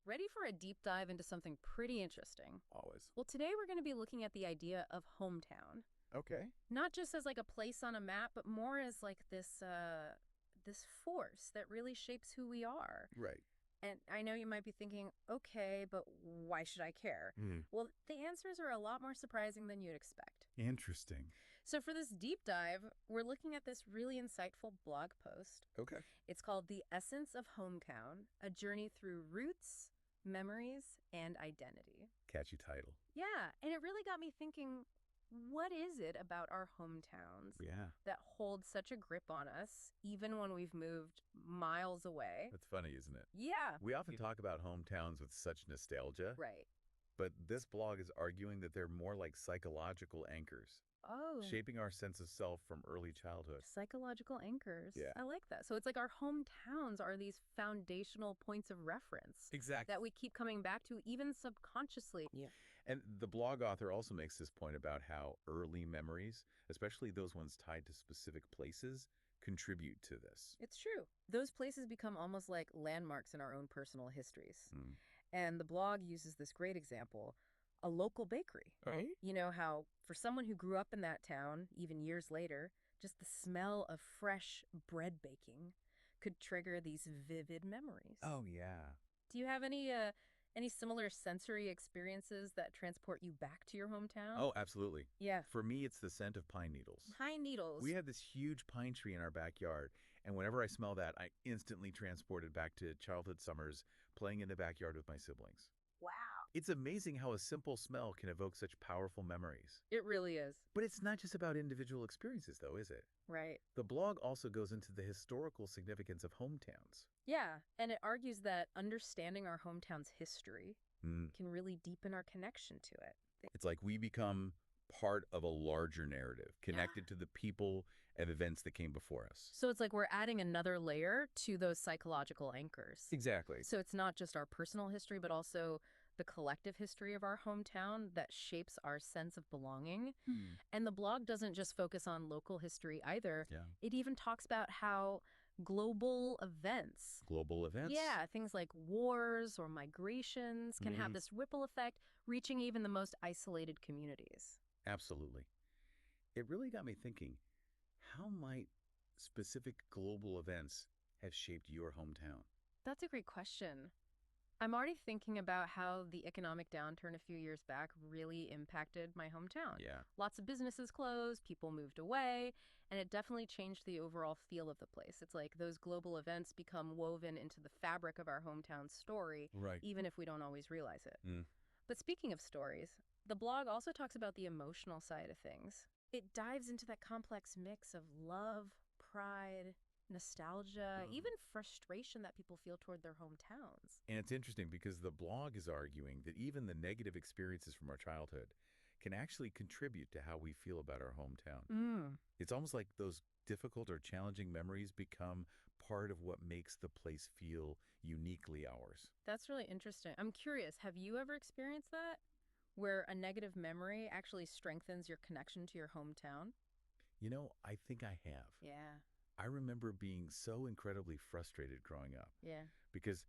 Ready for a deep dive into something pretty interesting? Always. Well, today we're going to be looking at the idea of hometown. Okay. Not just as like a place on a map, but more as like this force that really shapes who we are. Right. And I know you might be thinking, okay, but why should I care? Well, the answers are a lot more surprising than you'd expect. Interesting. So for this deep dive, we're looking at this really insightful blog post. Okay. It's called The Essence of Hometown, a journey through roots, memories, and identity. Catchy title. Yeah, and it really got me thinking, what is it about our hometowns Yeah. that holds such a grip on us, even when we've moved miles away? That's funny, isn't it? Yeah. We often talk about hometowns with such nostalgia, Right. but this blog is arguing that they're more like psychological anchors, Oh, shaping our sense of self from early childhood. psychological anchors. Yeah. I like that. So it's like our hometowns are these foundational points of reference Exactly. that we keep coming back to, even subconsciously. Yeah. And the blog author also makes this point about how early memories, especially those ones tied to specific places, contribute to this. It's true. Those places become almost like landmarks in our own personal histories. Mm. And the blog uses this great example, a local bakery. Right? You know how for someone who grew up in that town, even years later, just the smell of fresh bread baking could trigger these vivid memories. Oh, yeah. Do you have any similar sensory experiences that transport you back to your hometown? Oh, absolutely. Yeah. For me, it's the scent of pine needles. Pine needles. We had this huge pine tree in our backyard, and whenever I smell that, I instantly transported back to childhood summers playing in the backyard with my siblings. Wow. It's amazing how a simple smell can evoke such powerful memories. It really is. But it's not just about individual experiences, though, is it? Right. The blog also goes into the historical significance of hometowns. Yeah, and it argues that understanding our hometown's history Mm. can really deepen our connection to it. It's like we become part of a larger narrative, connected to the people and events that came before us. So it's like we're adding another layer to those psychological anchors. Exactly. So it's not just our personal history, but also the collective history of our hometown that shapes our sense of belonging. And the blog doesn't just focus on local history either. Yeah. It even talks about how global events, Global events? yeah, things like wars or migrations can have this ripple effect, reaching even the most isolated communities. Absolutely. It really got me thinking, how might specific global events have shaped your hometown? That's a great question. I'm already thinking about how the economic downturn a few years back really impacted my hometown. Yeah. Lots of businesses closed, people moved away, and it definitely changed the overall feel of the place. It's like those global events become woven into the fabric of our hometown story, Right. even if we don't always realize it. Mm. But speaking of stories, the blog also talks about the emotional side of things. It dives into that complex mix of love, pride, nostalgia, even frustration that people feel toward their hometowns. And it's interesting because the blog is arguing that even the negative experiences from our childhood can actually contribute to how we feel about our hometown. It's almost like those difficult or challenging memories become part of what makes the place feel uniquely ours. That's really interesting. I'm curious, have you ever experienced that? Where a negative memory actually strengthens your connection to your hometown? You know, I think I have. Yeah. I remember being so incredibly frustrated growing up Yeah. because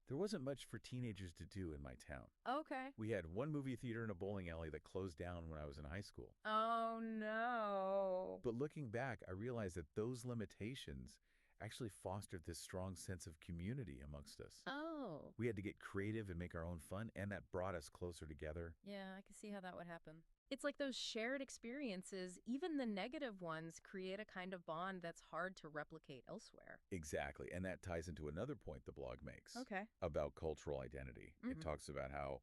there wasn't much for teenagers to do in my town. Okay. We had one movie theater and a bowling alley that closed down when I was in high school. Oh, no. But looking back, I realized that those limitations actually fostered this strong sense of community amongst us. Oh. We had to get creative and make our own fun, and that brought us closer together. Yeah, I can see how that would happen. It's like those shared experiences, even the negative ones, create a kind of bond that's hard to replicate elsewhere. Exactly. And that ties into another point the blog makes Okay. about cultural identity. It talks about how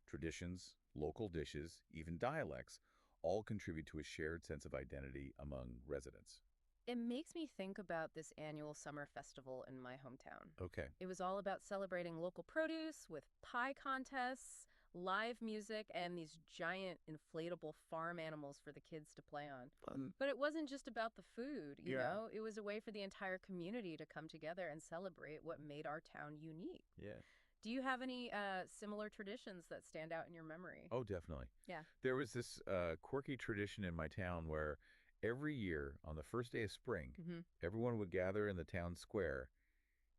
traditions, local dishes, even dialects all contribute to a shared sense of identity among residents. It makes me think about this annual summer festival in my hometown. Okay. It was all about celebrating local produce with pie contests, live music, and these giant inflatable farm animals for the kids to play on. Fun. But it wasn't just about the food, you Yeah. know? It was a way for the entire community to come together and celebrate what made our town unique. Yeah. Do you have any similar traditions that stand out in your memory? Oh, definitely. Yeah. There was this quirky tradition in my town where every year on the first day of spring, everyone would gather in the town square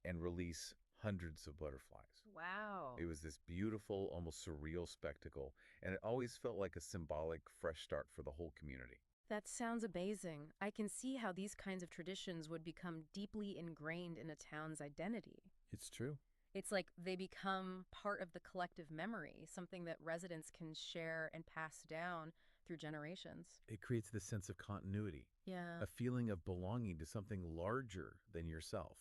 and release hundreds of butterflies. Wow. It was this beautiful, almost surreal spectacle, and it always felt like a symbolic fresh start for the whole community. That sounds amazing. I can see how these kinds of traditions would become deeply ingrained in a town's identity. It's true. It's like they become part of the collective memory, something that residents can share and pass down through generations. It creates this sense of continuity, Yeah. a feeling of belonging to something larger than yourself.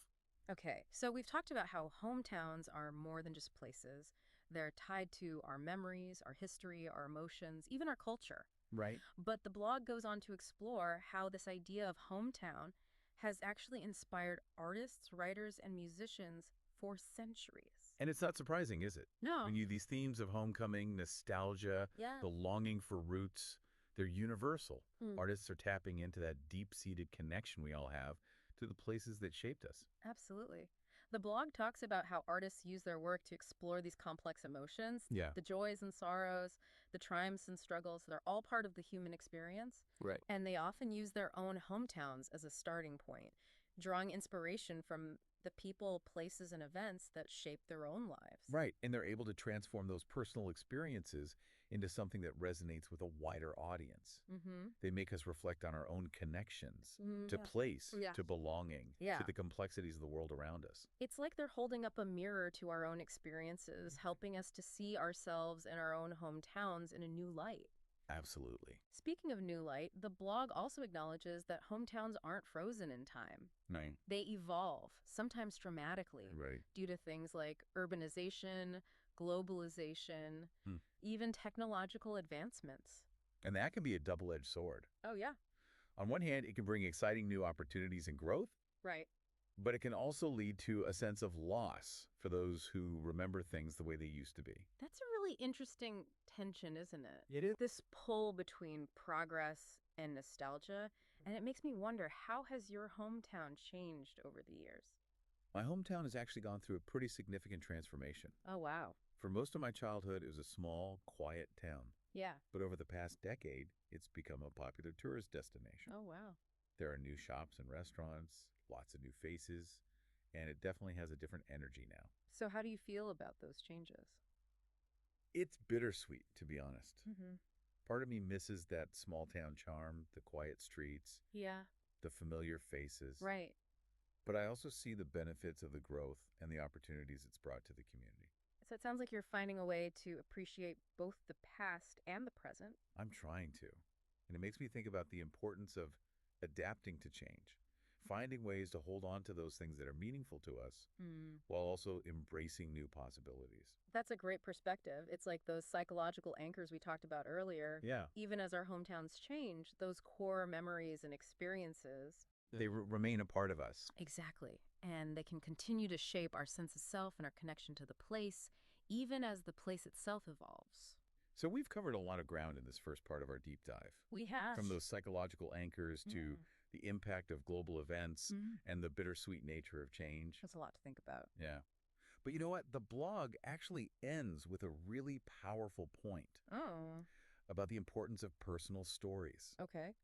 Okay, so we've talked about how hometowns are more than just places. They're tied to our memories, our history, our emotions, even our culture. Right. But the blog goes on to explore how this idea of hometown has actually inspired artists, writers, and musicians for centuries. And it's not surprising, is it? No. These themes of homecoming, nostalgia, Yeah. the longing for roots, they're universal. Mm. Artists are tapping into that deep-seated connection we all have to the places that shaped us. Absolutely. The blog talks about how artists use their work to explore these complex emotions, Yeah. the joys and sorrows, the triumphs and struggles. They're all part of the human experience. Right. And they often use their own hometowns as a starting point, drawing inspiration from the people, places, and events that shape their own lives. Right. And they're able to transform those personal experiences into something that resonates with a wider audience. Mm-hmm. They make us reflect on our own connections to Yeah. place, Yeah. to belonging, Yeah. to the complexities of the world around us. It's like they're holding up a mirror to our own experiences, helping us to see ourselves and our own hometowns in a new light. Absolutely. Speaking of new light, the blog also acknowledges that hometowns aren't frozen in time. Right. They evolve, sometimes dramatically, Right. due to things like urbanization, globalization, Hmm. even technological advancements. And that can be a double-edged sword. Oh, yeah. On one hand, it can bring exciting new opportunities and growth, Right. but it can also lead to a sense of loss for those who remember things the way they used to be. That's a really interesting tension, isn't it? It is. This pull between progress and nostalgia, and it makes me wonder, how has your hometown changed over the years? My hometown has actually gone through a pretty significant transformation. Oh, wow. For most of my childhood, it was a small, quiet town. Yeah. But over the past decade, it's become a popular tourist destination. Oh, wow. There are new shops and restaurants, lots of new faces, and it definitely has a different energy now. So how do you feel about those changes? It's bittersweet, to be honest. Mm-hmm. Part of me misses that small town charm, the quiet streets, Yeah. the familiar faces. Right. But I also see the benefits of the growth and the opportunities it's brought to the community. So it sounds like you're finding a way to appreciate both the past and the present. I'm trying to. And it makes me think about the importance of adapting to change, finding ways to hold on to those things that are meaningful to us while also embracing new possibilities. That's a great perspective. It's like those psychological anchors we talked about earlier. Yeah. Even as our hometowns change, those core memories and experiences. They remain a part of us. Exactly. And they can continue to shape our sense of self and our connection to the place, even as the place itself evolves. So we've covered a lot of ground in this first part of our deep dive. We have. From those psychological anchors to the impact of global events and the bittersweet nature of change. That's a lot to think about. Yeah. But you know what? The blog actually ends with a really powerful point Oh, about the importance of personal stories. okay.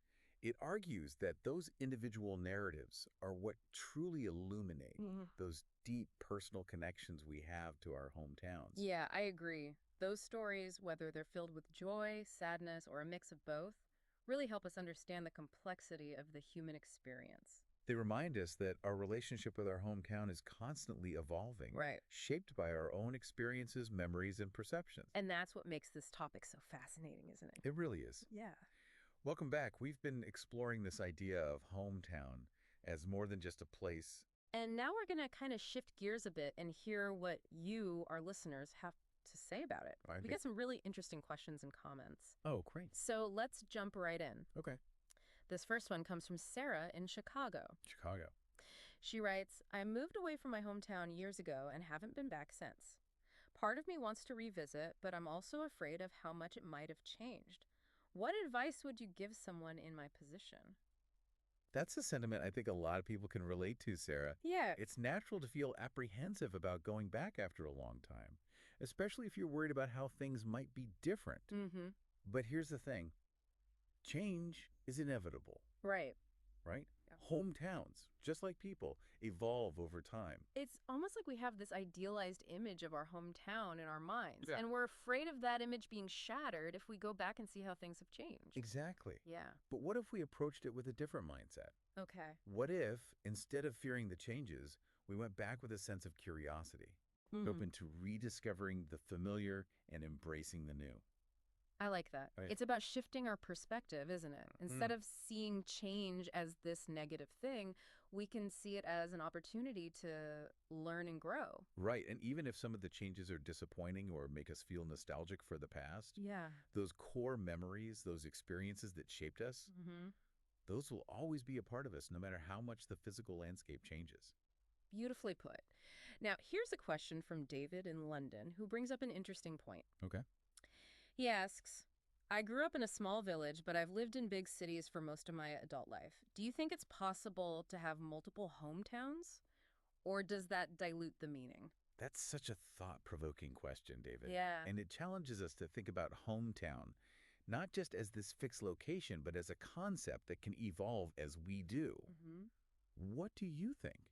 It argues that those individual narratives are what truly illuminate those deep personal connections we have to our hometowns. Yeah, I agree. Those stories, whether they're filled with joy, sadness, or a mix of both, really help us understand the complexity of the human experience. They remind us that our relationship with our hometown is constantly evolving, Right. shaped by our own experiences, memories, and perceptions. And that's what makes this topic so fascinating, isn't it? It really is. Yeah. Welcome back. We've been exploring this idea of hometown as more than just a place. And now we're going to kind of shift gears a bit and hear what you, our listeners, have to say about it. I We think- got some really interesting questions and comments. Oh, great. So let's jump right in. Okay. This first one comes from Sarah in Chicago. Chicago. She writes, I moved away from my hometown years ago and haven't been back since. Part of me wants to revisit, but I'm also afraid of how much it might have changed. What advice would you give someone in my position? That's a sentiment I think a lot of people can relate to, Sarah. Yeah. It's natural to feel apprehensive about going back after a long time, especially if you're worried about how things might be different. Mm-hmm. But here's the thing. Change is inevitable, Right. right? Yeah. Hometowns, just like people, evolve over time. It's almost like we have this idealized image of our hometown in our minds, Yeah. and we're afraid of that image being shattered if we go back and see how things have changed. Exactly. Yeah. But what if we approached it with a different mindset? Okay. What if, instead of fearing the changes, we went back with a sense of curiosity, open to rediscovering the familiar and embracing the new? I like that. Right. It's about shifting our perspective, isn't it? Instead of seeing change as this negative thing, we can see it as an opportunity to learn and grow. Right, and even if some of the changes are disappointing or make us feel nostalgic for the past, Yeah. those core memories, those experiences that shaped us, those will always be a part of us no matter how much the physical landscape changes. Beautifully put. Now, here's a question from David in London who brings up an interesting point. Okay. He asks, I grew up in a small village, but I've lived in big cities for most of my adult life. Do you think it's possible to have multiple hometowns? Or does that dilute the meaning? That's such a thought-provoking question, David. Yeah. And it challenges us to think about hometown, not just as this fixed location, but as a concept that can evolve as we do. What do you think?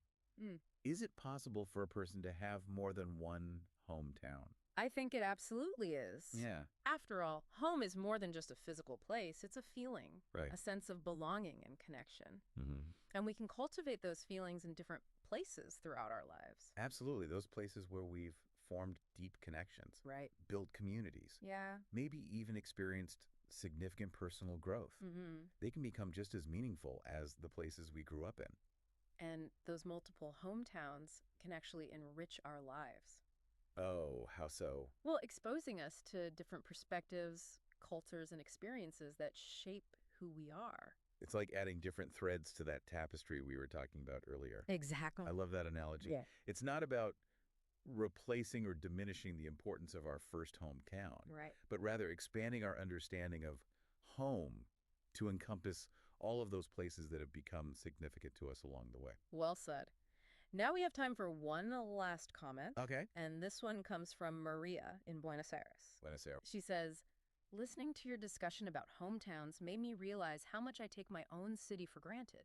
Mm. Is it possible for a person to have more than one hometown? I think it absolutely is. Yeah. After all, home is more than just a physical place. It's a feeling, Right. a sense of belonging and connection. Mm-hmm. And we can cultivate those feelings in different places throughout our lives. Absolutely. Those places where we've formed deep connections, Right. built communities, Yeah. maybe even experienced significant personal growth. They can become just as meaningful as the places we grew up in. And those multiple hometowns can actually enrich our lives. Oh, how so? Well, exposing us to different perspectives, cultures, and experiences that shape who we are. It's like adding different threads to that tapestry we were talking about earlier. Exactly. I love that analogy. Yeah. It's not about replacing or diminishing the importance of our first hometown, Right. but rather expanding our understanding of home to encompass all of those places that have become significant to us along the way. Well said. Now we have time for one last comment. Okay. And this one comes from Maria in Buenos Aires. Buenos Aires. She says, listening to your discussion about hometowns made me realize how much I take my own city for granted.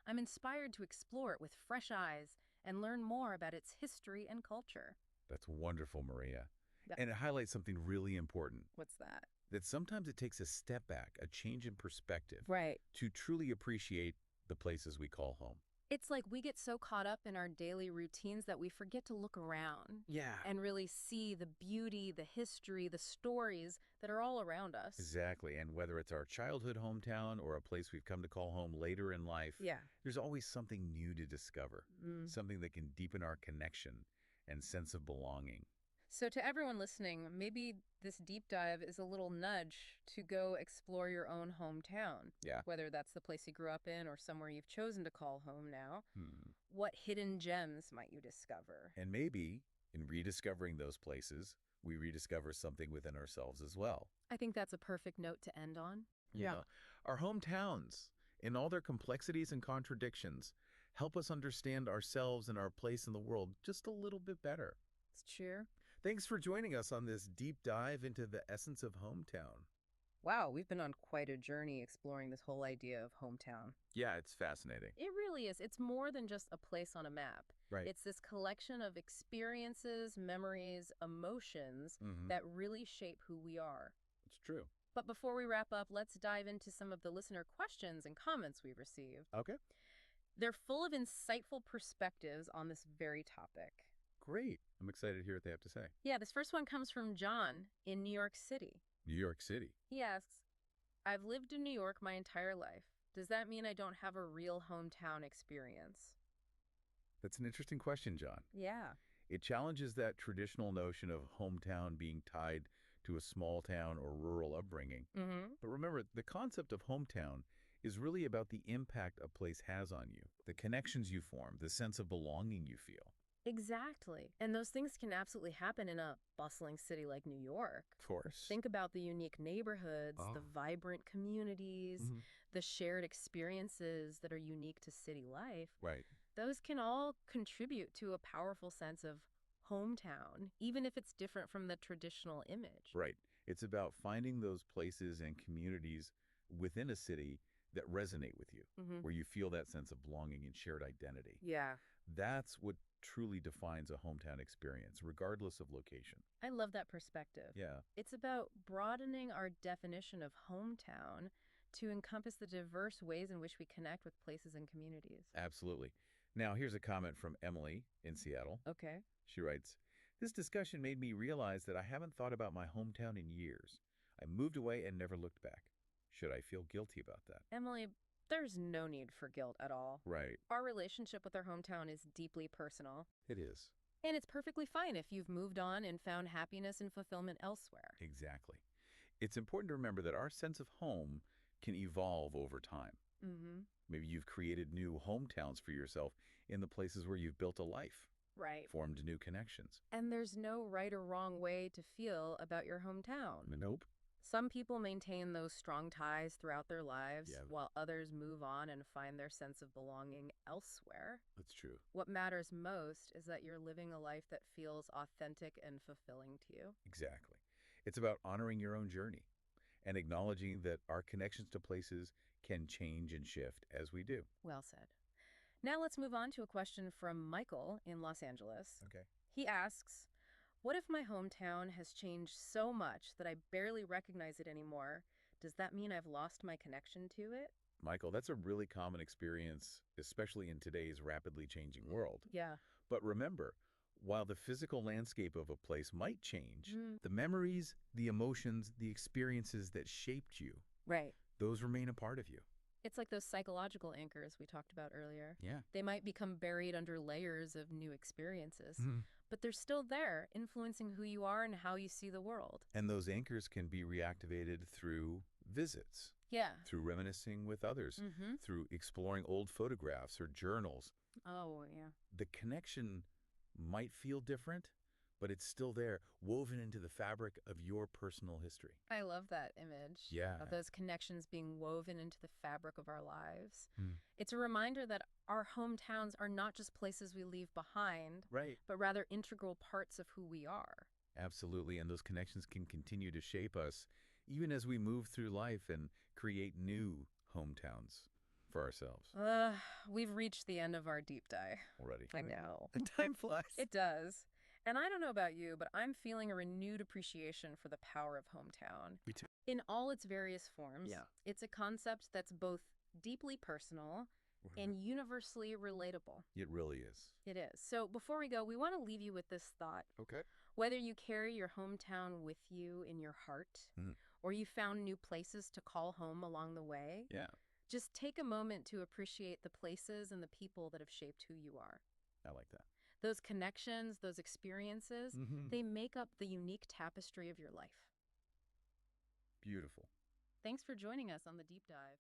I'm inspired to explore it with fresh eyes and learn more about its history and culture. That's wonderful, Maria. Yeah. And it highlights something really important. What's that? That sometimes it takes a step back, a change in perspective, Right. to truly appreciate the places we call home. It's like we get so caught up in our daily routines that we forget to look around. Yeah. And really see the beauty, the history, the stories that are all around us. Exactly. And whether it's our childhood hometown or a place we've come to call home later in life, Yeah. there's always something new to discover, something that can deepen our connection and sense of belonging. So to everyone listening, maybe this deep dive is a little nudge to go explore your own hometown. Yeah. Whether that's the place you grew up in or somewhere you've chosen to call home now. What hidden gems might you discover? And maybe in rediscovering those places, we rediscover something within ourselves as well. I think that's a perfect note to end on. You know, our hometowns, in all their complexities and contradictions, help us understand ourselves and our place in the world just a little bit better. It's true. Thanks for joining us on this deep dive into the essence of hometown. Wow, we've been on quite a journey exploring this whole idea of hometown. Yeah, it's fascinating. It really is. It's more than just a place on a map. Right. It's this collection of experiences, memories, emotions that really shape who we are. It's true. But before we wrap up, let's dive into some of the listener questions and comments we've received. Okay. They're full of insightful perspectives on this very topic. Great. I'm excited to hear what they have to say. Yeah, this first one comes from John in New York City. New York City. He asks, I've lived in New York my entire life. Does that mean I don't have a real hometown experience? That's an interesting question, John. Yeah. It challenges that traditional notion of hometown being tied to a small town or rural upbringing. But remember, the concept of hometown is really about the impact a place has on you, the connections you form, the sense of belonging you feel. Exactly. And those things can absolutely happen in a bustling city like New York. Of course. Think about the unique neighborhoods, the vibrant communities, the shared experiences that are unique to city life. Right. Those can all contribute to a powerful sense of hometown, even if it's different from the traditional image. Right. It's about finding those places and communities within a city that resonate with you, Mm-hmm. where you feel that sense of belonging and shared identity. Yeah. That's what truly defines a hometown experience, regardless of location. I love that perspective. Yeah, It's about broadening our definition of hometown to encompass the diverse ways in which we connect with places and communities. absolutely. Now, here's a comment from Emily in Seattle. Okay. She writes, "This discussion made me realize that I haven't thought about my hometown in years. I moved away and never looked back. Should I feel guilty about that?" Emily, there's no need for guilt at all. Right. Our relationship with our hometown is deeply personal, It is. and it's perfectly fine if you've moved on and found happiness and fulfillment elsewhere. Exactly. It's important to remember that our sense of home can evolve over time. Mm-hmm. Maybe you've created new hometowns for yourself in the places where you've built a life, Right. formed new connections. And there's no right or wrong way to feel about your hometown. Nope. Some people maintain those strong ties throughout their lives, Yeah. while others move on and find their sense of belonging elsewhere. That's true. What matters most is that you're living a life that feels authentic and fulfilling to you. Exactly. It's about honoring your own journey and acknowledging that our connections to places can change and shift as we do. Well said. Now let's move on to a question from Michael in Los Angeles. Okay. He asks, what if my hometown has changed so much that I barely recognize it anymore? Does that mean I've lost my connection to it? Michael, that's a really common experience, especially in today's rapidly changing world. Yeah. But remember, while the physical landscape of a place might change, Mm. the memories, the emotions, the experiences that shaped you, Right. those remain a part of you. It's like those psychological anchors we talked about earlier. Yeah. They might become buried under layers of new experiences, Mhm. but they're still there, influencing who you are and how you see the world. And those anchors can be reactivated through visits, Yeah. through reminiscing with others, Mm-hmm. through exploring old photographs or journals. Oh, yeah. The connection might feel different, but it's still there, woven into the fabric of your personal history. I love that image Yeah. of those connections being woven into the fabric of our lives. Hmm. It's a reminder that our hometowns are not just places we leave behind, Right. but rather integral parts of who we are. Absolutely. And those connections can continue to shape us even as we move through life and create new hometowns for ourselves We've reached the end of our deep dive. already. I know. Time flies. It does. And I don't know about you, but I'm feeling a renewed appreciation for the power of hometown. Me too. In all its various forms, Yeah. it's a concept that's both deeply personal and universally relatable. It really is. It is. So before we go, we want to leave you with this thought. Okay. Whether you carry your hometown with you in your heart, Mhm. or you found new places to call home along the way, Yeah. just take a moment to appreciate the places and the people that have shaped who you are. I like that. Those connections, those experiences, they make up the unique tapestry of your life. Beautiful. Thanks for joining us on the Deep Dive.